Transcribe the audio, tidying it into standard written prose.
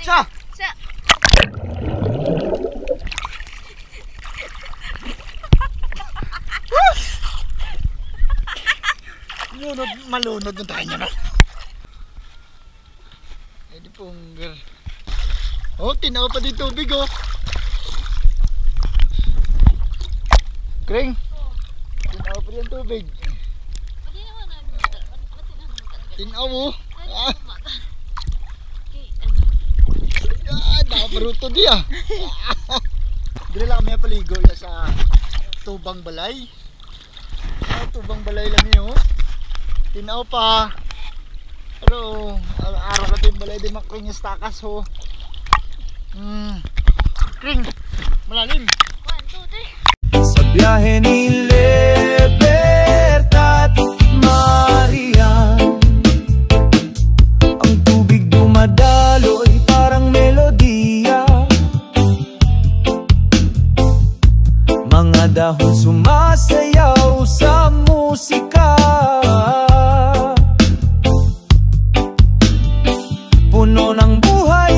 Sa! Malunod ng tayo na. Edi pungger. Oh, tinaw pa din tubig oh. Kring. Tinaw pa din tubig. Tinaw mo. Nakabaruto diya. Dili lang kami paligo sa Tubang Balay. Tubang Balay lang yun. Tinaw pa. Pero araw ka din balay di makring yung stakas ho. Kring, malalim. 1, 2, 3. Sa biyahe ni Libertad Marian, ang tubig dumadaloy parang melodiya. Mga dahon sumasayaw sa musika. Puno ng buhay